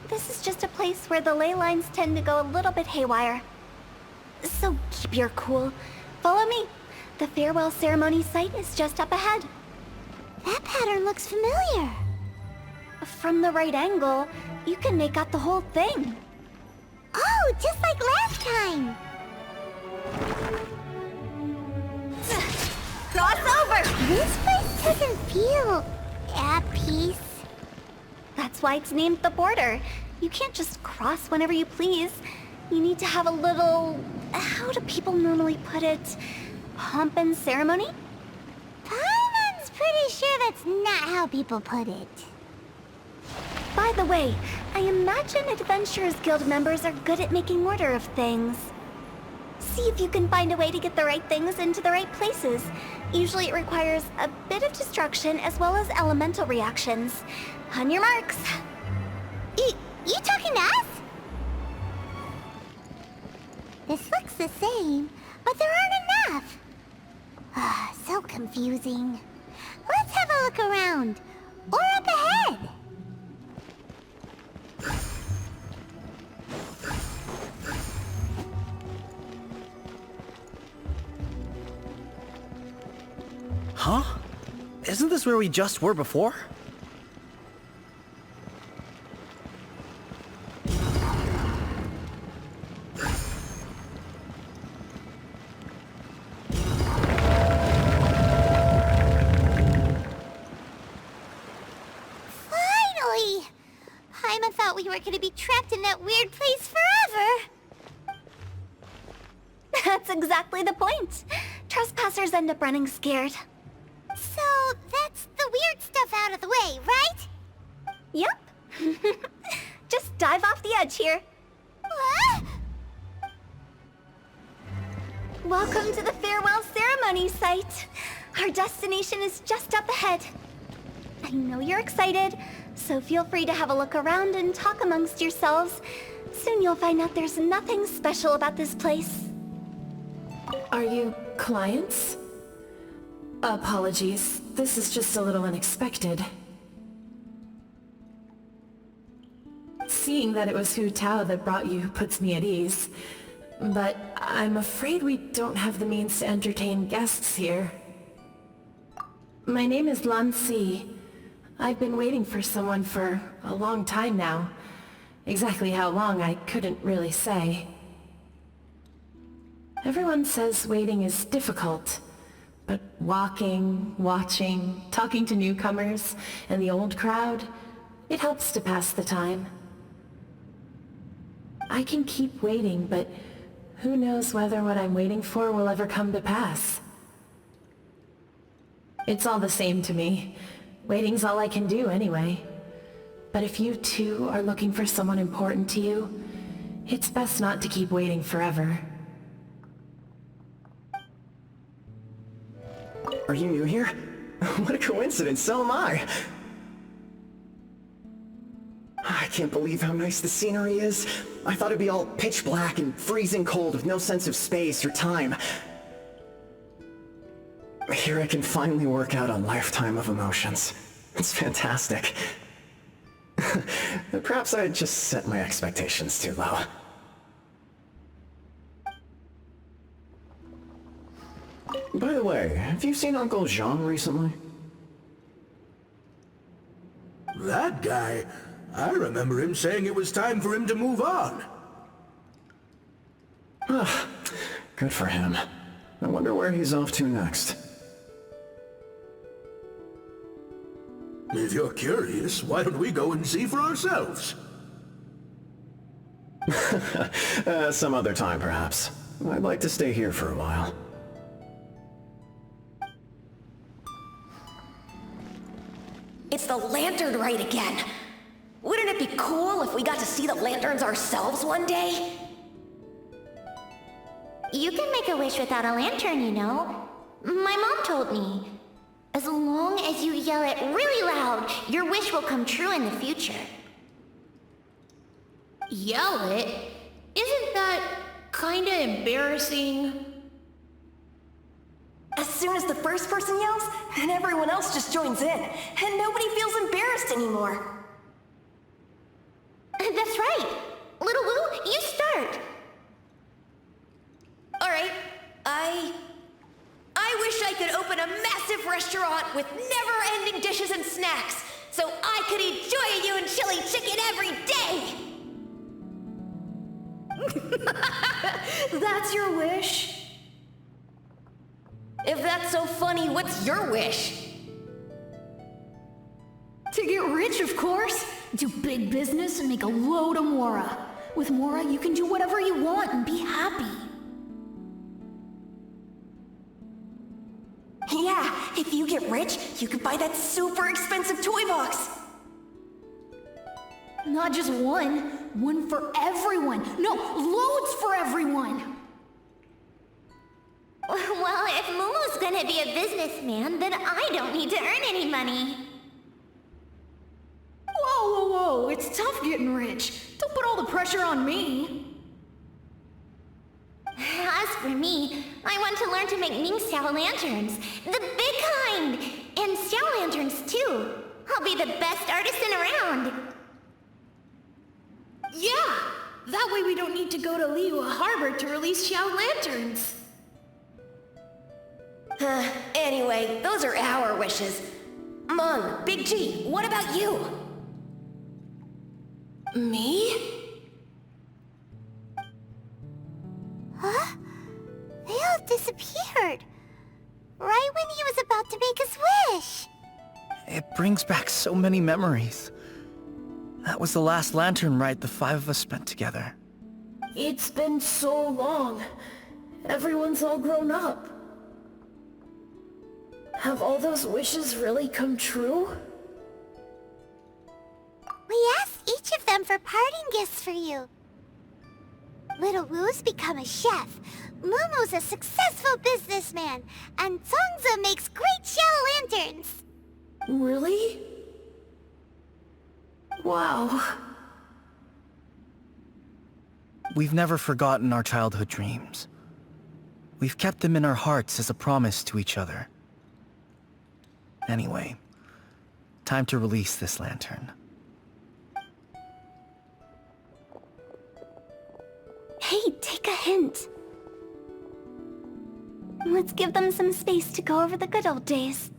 This is just a place where the ley lines tend to go a little bit haywire. So keep your cool. Follow me. The farewell ceremony site is just up ahead. That pattern looks familiar. From the right angle, you can make out the whole thing. Oh, just like last time. Cross over! This place doesn't feel at peace. That's why it's named the border. You can't just cross whenever you please. You need to have a little... how do people normally put it? Pomp and ceremony? Paimon's pretty sure that's not how people put it. By the way, I imagine Adventurers Guild members are good at making order of things. See if you can find a way to get the right things into the right places. Usually it requires a bit of destruction as well as elemental reactions. On your marks. You talking to us? This looks the same, but there aren't enough. So confusing. Let's have a look around. Or up ahead. Huh? Isn't this where we just were before? Finally! Paimon thought we were gonna be trapped in that weird place forever. That's exactly the point. Trespassers end up running scared. So, that's the weird stuff out of the way, right? Yep. Just dive off the edge here. What? Welcome to the farewell ceremony site. Our destination is just up ahead. I know you're excited, so feel free to have a look around and talk amongst yourselves. Soon you'll find out there's nothing special about this place. Are you clients? Apologies. This is just a little unexpected. Seeing that it was Hu Tao that brought you puts me at ease. But I'm afraid we don't have the means to entertain guests here. My name is Lan Si. I've been waiting for someone for a long time now. Exactly how long, I couldn't really say. Everyone says waiting is difficult, but walking, watching, talking to newcomers, and the old crowd, it helps to pass the time. I can keep waiting, but who knows whether what I'm waiting for will ever come to pass. It's all the same to me. Waiting's all I can do anyway. But if you too are looking for someone important to you, it's best not to keep waiting forever. Are you new here? What a coincidence, so am I! I can't believe how nice the scenery is. I thought it'd be all pitch black and freezing cold with no sense of space or time. Here I can finally work out a lifetime of emotions. It's fantastic. Perhaps I just set my expectations too low. By the way, have you seen Uncle Jean recently? That guy? I remember him saying it was time for him to move on. Good for him. I wonder where he's off to next. If you're curious, why don't we go and see for ourselves? Some other time, perhaps. I'd like to stay here for a while. It's the lantern rite again. Wouldn't it be cool if we got to see the lanterns ourselves one day? You can make a wish without a lantern, you know. My mom told me. As long as you yell it really loud, your wish will come true in the future. Yell it? Isn't that kinda embarrassing? As soon as the first person yells, then everyone else just joins in, and nobody feels embarrassed anymore. That's right. Little Wu, you start. Alright, I wish I could open a massive restaurant with never-ending dishes and snacks, so I could enjoy you and chili chicken every day! That's your wish? If that's so funny, what's your wish? To get rich, of course. Do big business and make a load of Mora. With Mora, you can do whatever you want and be happy. Yeah, if you get rich, you could buy that super expensive toy box. Not just one. One for everyone. No, loads for everyone. Well, if Momo's gonna be a businessman, then I don't need to earn any money. Whoa, whoa, whoa. It's tough getting rich. Don't put all the pressure on me. As for me, I want to learn to make Ming Xiao lanterns. The big kind! And Xiao lanterns, too. I'll be the best artisan around. Yeah! That way we don't need to go to Liyue Harbor to release Xiao lanterns. Anyway, those are our wishes. Mung, Big G, what about you? Me? Huh? They all disappeared. Right when he was about to make his wish. It brings back so many memories. That was the last lantern rite the five of us spent together. It's been so long. Everyone's all grown up. Have all those wishes really come true? We asked each of them for parting gifts for you. Little Wu's become a chef, Momo's a successful businessman, and Zongza makes great Xiao lanterns. Really? Wow. We've never forgotten our childhood dreams. We've kept them in our hearts as a promise to each other. Anyway, time to release this lantern. Hey, take a hint. Let's give them some space to go over the good old days.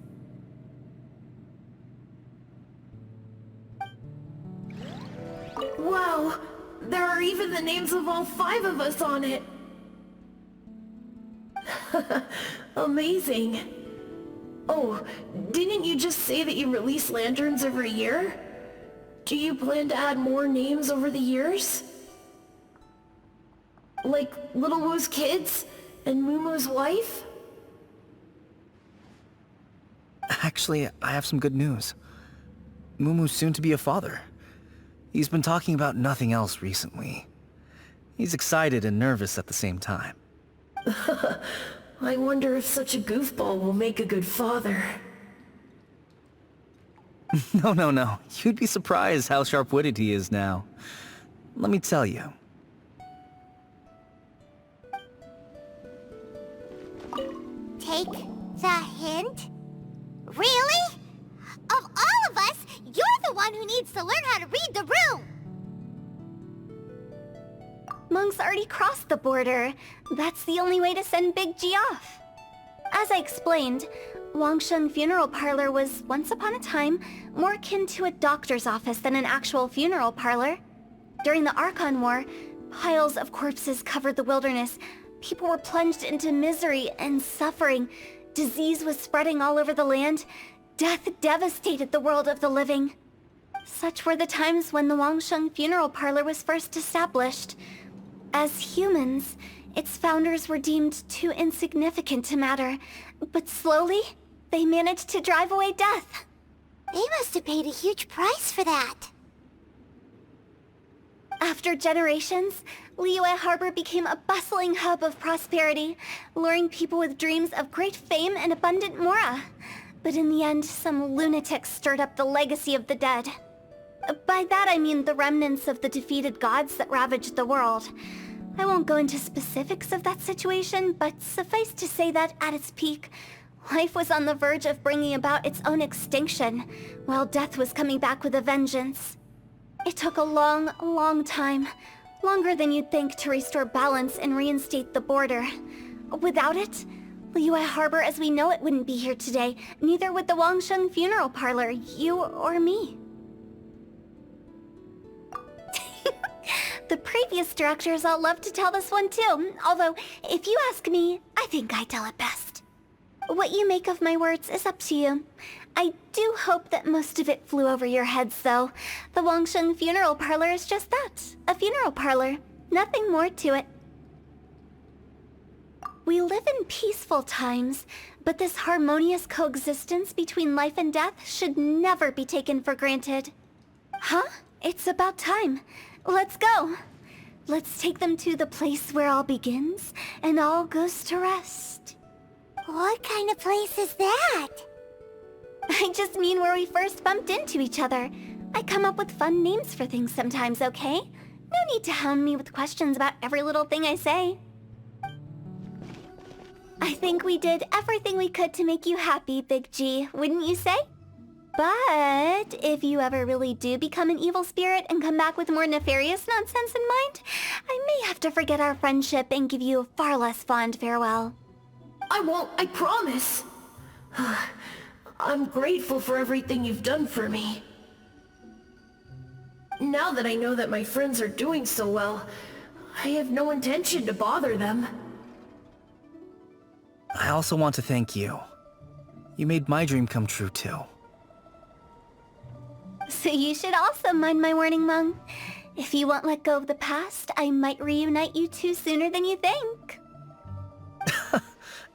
Wow, there are even the names of all five of us on it. Amazing. Oh, didn't you just say that you release lanterns every year? Do you plan to add more names over the years? Like Little Wu's kids and Mumu's wife? Actually, I have some good news. Mumu's soon to be a father. He's been talking about nothing else recently. He's excited and nervous at the same time. I wonder if such a goofball will make a good father. No. You'd be surprised how sharp-witted he is now. Let me tell you. Take the hint? Really? Of all of us, you're the one who needs to learn how to read the room! Monk's already crossed the border. That's the only way to send Big G off. As I explained, Wangsheng Funeral Parlor was, once upon a time, more akin to a doctor's office than an actual funeral parlor. During the Archon War, piles of corpses covered the wilderness. People were plunged into misery and suffering. Disease was spreading all over the land. Death devastated the world of the living. Such were the times when the Wangsheng Funeral Parlor was first established. As humans, its founders were deemed too insignificant to matter, but slowly, they managed to drive away death. They must have paid a huge price for that. After generations, Liyue Harbor became a bustling hub of prosperity, luring people with dreams of great fame and abundant mora. But in the end, some lunatics stirred up the legacy of the dead. By that I mean the remnants of the defeated gods that ravaged the world. I won't go into specifics of that situation, but suffice to say that at its peak, life was on the verge of bringing about its own extinction, while death was coming back with a vengeance. It took a long time, longer than you'd think, to restore balance and reinstate the border. Without it, Liyue Harbor as we know it wouldn't be here today, neither would the Wangsheng Funeral Parlor, you or me. The previous directors all love to tell this one too, although, if you ask me, I think I tell it best. What you make of my words is up to you. I do hope that most of it flew over your heads, though. The Wangsheng Funeral Parlor is just that, a funeral parlor. Nothing more to it. We live in peaceful times, but this harmonious coexistence between life and death should never be taken for granted. Huh? It's about time. Let's go. Let's take them to the place where all begins and all goes to rest. What kind of place is that? I just mean where we first bumped into each other. I come up with fun names for things sometimes, okay? No need to hound me with questions about every little thing I say. I think we did everything we could to make you happy, Big G, wouldn't you say? But if you ever really do become an evil spirit and come back with more nefarious nonsense in mind, I may have to forget our friendship and give you a far less fond farewell. I won't, I promise. I'm grateful for everything you've done for me. Now that I know that my friends are doing so well, I have no intention to bother them. I also want to thank you. You made my dream come true too. So you should also mind my warning, Mung. If you won't let go of the past, I might reunite you two sooner than you think.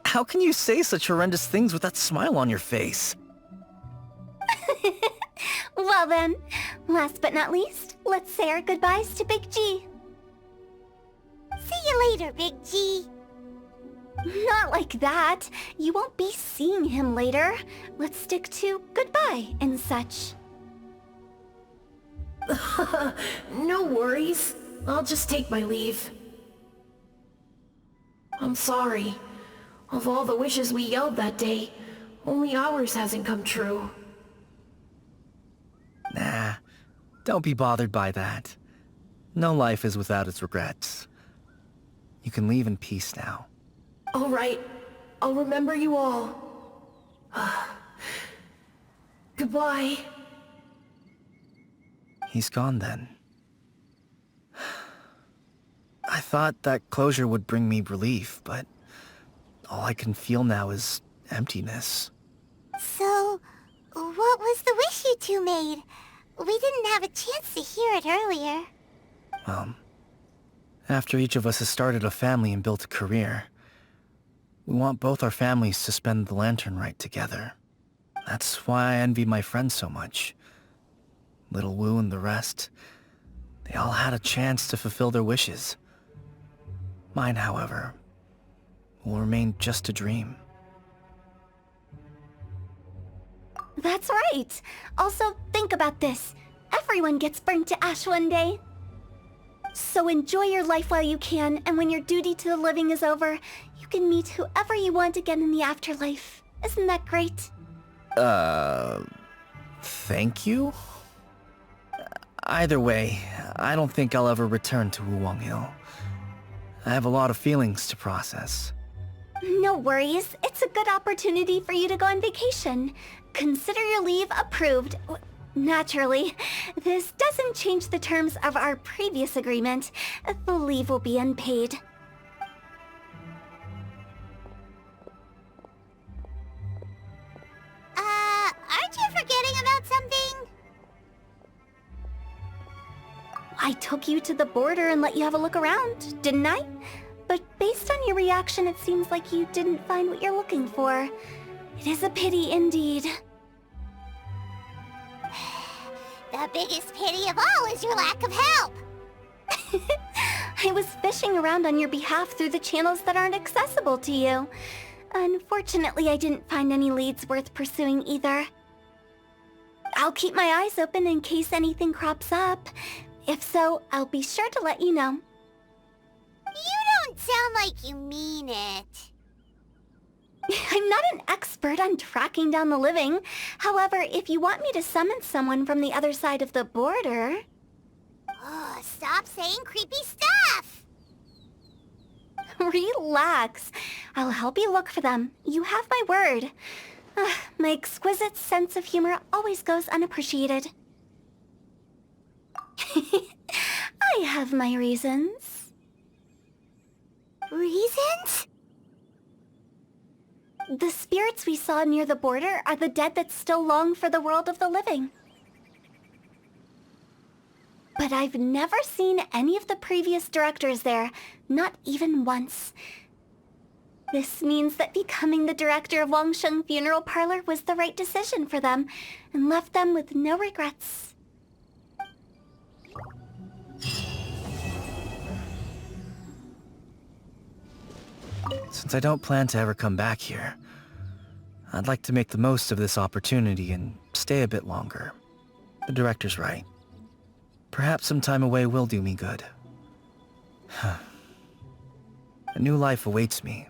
How can you say such horrendous things with that smile on your face? Well then, last but not least, let's say our goodbyes to Big G. See you later, Big G. Not like that. You won't be seeing him later. Let's stick to goodbye and such. No worries. I'll just take my leave. I'm sorry. Of all the wishes we yelled that day, only ours hasn't come true. Nah, don't be bothered by that. No life is without its regrets. You can leave in peace now. All right. I'll remember you all. Goodbye. He's gone then. I thought that closure would bring me relief, but all I can feel now is emptiness. So, what was the wish you two made? We didn't have a chance to hear it earlier. Well, after each of us has started a family and built a career, we want both our families to spend the Lantern Rite together. That's why I envy my friends so much. Little Wu and the rest, they all had a chance to fulfill their wishes. Mine, however, will remain just a dream. That's right. Also, think about this. Everyone gets burnt to ash one day. So enjoy your life while you can, and when your duty to the living is over, you can meet whoever you want again in the afterlife. Isn't that great? Thank you? Either way, I don't think I'll ever return to Wuwang Hill. I have a lot of feelings to process. No worries. It's a good opportunity for you to go on vacation. Consider your leave approved. Naturally, this doesn't change the terms of our previous agreement. The leave will be unpaid. Aren't you forgetting about something? I took you to the border and let you have a look around, didn't I? But based on your reaction, it seems like you didn't find what you're looking for. It is a pity indeed. The biggest pity of all is your lack of help. I was fishing around on your behalf through the channels that aren't accessible to you. Unfortunately, I didn't find any leads worth pursuing either. I'll keep my eyes open in case anything crops up. If so, I'll be sure to let you know. You don't sound like you mean it. I'm not an expert on tracking down the living. However, if you want me to summon someone from the other side of the border... Oh, stop saying creepy stuff! Relax. I'll help you look for them. You have my word. My exquisite sense of humor always goes unappreciated. I have my reasons. Reasons? The spirits we saw near the border are the dead that still long for the world of the living. But I've never seen any of the previous directors there, not even once. This means that becoming the director of Wangsheng Funeral Parlor was the right decision for them, and left them with no regrets. Since I don't plan to ever come back here, I'd like to make the most of this opportunity and stay a bit longer. The director's right. Perhaps some time away will do me good. A new life awaits me,